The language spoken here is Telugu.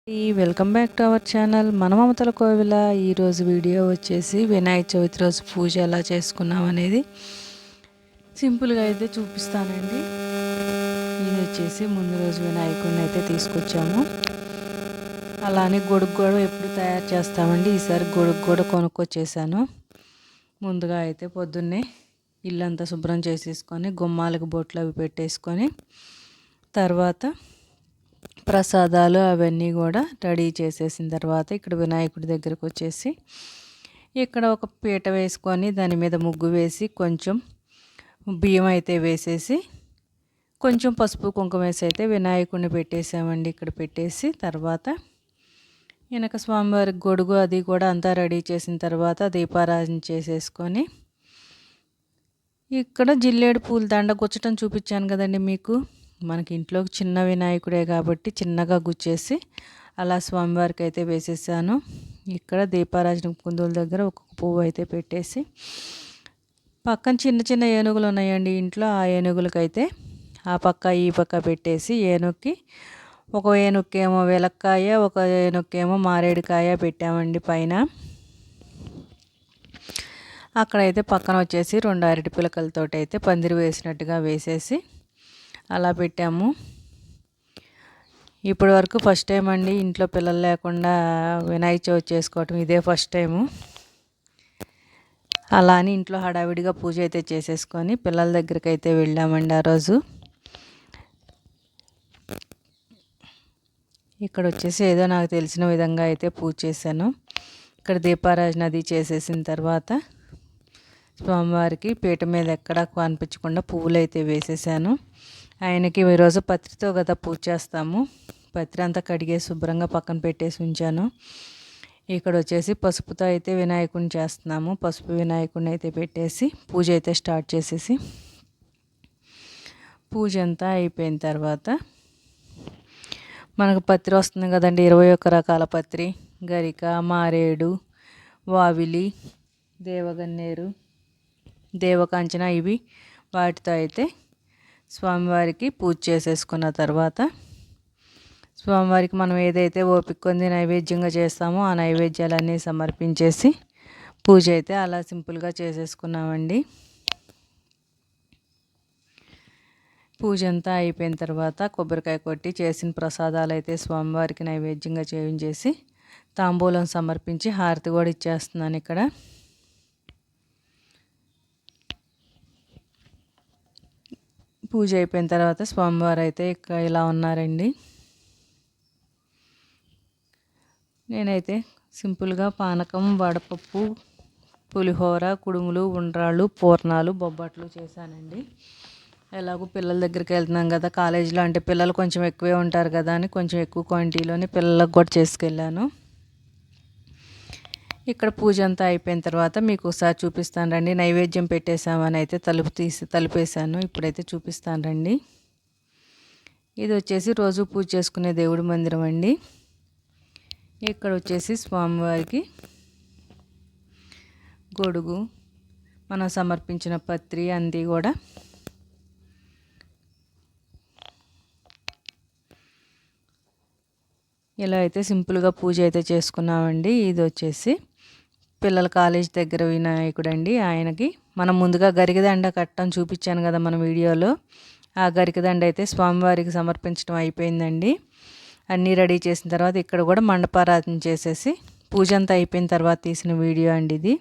Welcome back to our channel మన మమతల కోవిల. ఈరోజు వీడియో వచ్చేసి వినాయక చవితి రోజు పూజ ఎలా చేసుకున్నాం అనేది సింపుల్గా అయితే చూపిస్తానండి. ఇది వచ్చేసి ముందు రోజు వినాయకుడిని అయితే తీసుకొచ్చాము. అలానే గొడుగు కూడా ఎప్పుడు తయారు చేస్తామండి. ఈసారి గొడుగు కూడా కొనుక్కొచ్చేసాను. ముందుగా అయితే పొద్దున్నే ఇల్లంతా శుభ్రం చేసేసుకొని గుమ్మాలకు బొట్లు అవి పెట్టేసుకొని తర్వాత ప్రసాదాలు అవన్నీ కూడా రెడీ చేసేసిన తర్వాత ఇక్కడ వినాయకుడి దగ్గరకు వచ్చేసి ఇక్కడ ఒక పీట వేసుకొని దాని మీద ముగ్గు వేసి కొంచెం బియ్యం అయితే వేసేసి కొంచెం పసుపు కుంకుమ వేసి అయితే వినాయకుడిని పెట్టేసామండి. ఇక్కడ పెట్టేసి తర్వాత వెనక స్వామివారికి గొడుగు అది కూడా అంతా రెడీ చేసిన తర్వాత దీపారాధన చేసేసుకొని ఇక్కడ జిల్లేడు పూల దండ గుచ్చటం చూపించాను కదండి మీకు. మనకి ఇంట్లోకి చిన్న వినాయకుడే కాబట్టి చిన్నగా గుచ్చేసి అలా స్వామివారికి అయితే వేసేసాను. ఇక్కడ దీపారాజన కుందుల దగ్గర ఒక్కొక్క పువ్వు అయితే పెట్టేసి పక్కన చిన్న చిన్న ఏనుగులు ఉన్నాయండి ఇంట్లో. ఆ ఏనుగులకైతే ఆ పక్క ఈ పక్క పెట్టేసి ఏనుగుకి ఒక ఏనుక్కేమో వెలక్కాయ, ఒక ఏనుక్కేమో మారేడుకాయ పెట్టామండి పైన. అక్కడైతే పక్కన వచ్చేసి 2 అరటి పిలకలతోటి అయితే పందిరి వేసినట్టుగా వేసేసి అలా పెట్టాము. ఇప్పటి వరకు ఫస్ట్ టైం అండి ఇంట్లో పిల్లలు లేకుండా వినాయక చవితి చేసుకోవటం, ఇదే ఫస్ట్ టైము. అలా అని ఇంట్లో హడావిడిగా పూజ అయితే చేసేసుకొని పిల్లల దగ్గరికి అయితే వెళ్ళామండి. ఆ రోజు ఇక్కడ వచ్చేసి ఏదో నాకు తెలిసిన విధంగా అయితే పూజ చేశాను. ఇక్కడ దీపారాజన అది చేసేసిన తర్వాత స్వామివారికి పీట మీద ఎక్కడ కనిపించకుండా పువ్వులు అయితే వేసేసాను. ఆయనకి ఈరోజు పత్రితో కదా పూజ చేస్తాము. పత్రి అంతా కడిగే శుభ్రంగా పక్కన పెట్టేసి ఉంచాను. ఇక్కడ వచ్చేసి పసుపుతో అయితే వినాయకుడిని చేస్తున్నాము. పసుపు వినాయకుడిని అయితే పెట్టేసి పూజ అయితే స్టార్ట్ చేసేసి పూజ అంతా అయిపోయిన తర్వాత మనకు పత్రి వస్తుంది కదండి. 21 రకాల పత్రి, గరిక, మారేడు, వావిలి, దేవగన్నేరు, దేవకాంచన ఇవి వాటితో అయితే స్వామివారికి పూజ చేసేసుకున్న తర్వాత స్వామివారికి మనం ఏదైతే ఓపిక కొంది నైవేద్యంగా చేస్తామో ఆ నైవేద్యాలన్నీ సమర్పించేసి పూజ అయితే అలా సింపుల్గా చేసేసుకున్నామండి. పూజ అంతా అయిపోయిన తర్వాత కొబ్బరికాయ కొట్టి చేసిన ప్రసాదాలు అయితే స్వామివారికి నైవేద్యంగా చేయించేసి తాంబూలం సమర్పించి హారతి కూడా ఇచ్చేస్తున్నాను. ఇక్కడ పూజ అయిపోయిన తర్వాత స్వామివారు అయితే ఇక్కడ ఇలా ఉన్నారండి. నేనైతే సింపుల్గా పానకం, వడపప్పు, పులిహోర, కుడుములు, ఉండ్రాళ్ళు, పూర్ణాలు, బొబ్బట్లు చేశానండి. ఎలాగో పిల్లల దగ్గరికి వెళ్తున్నాం కదా, కాలేజీలో అంటే పిల్లలు కొంచెం ఎక్కువే ఉంటారు కదా అని కొంచెం ఎక్కువ క్వాంటిటీలోనే పిల్లలకు కూడా చేసుకెళ్ళాను. ఇక్కడ పూజ అంతా అయిపోయిన తర్వాత మీకు ఒకసారి చూపిస్తాను రండి. నైవేద్యం పెట్టేసామని అయితే తలుపేసాను. ఇప్పుడైతే చూపిస్తాను రండి. ఇది వచ్చేసి రోజు పూజ చేసుకునే దేవుడి మందిరం అండి. ఇక్కడ వచ్చేసి స్వామివారికి గొడుగు, మనం సమర్పించిన పత్రి అంది కూడా ఇలా అయితే సింపుల్గా పూజ అయితే చేసుకున్నామండి. ఇది వచ్చేసి పిల్లల కాలేజ్ దగ్గర వినాయకుడు అండి. ఆయనకి మనం ముందుగా గరికదండ కట్టడం చూపించాను కదా మన వీడియోలో. ఆ గరికదండ అయితే స్వామివారికి సమర్పించడం అయిపోయిందండి. అన్నీ రెడీ చేసిన తర్వాత ఇక్కడ కూడా మండపారాధన చేసేసి పూజ అంతా అయిపోయిన తర్వాత తీసిన వీడియో అండి ఇది.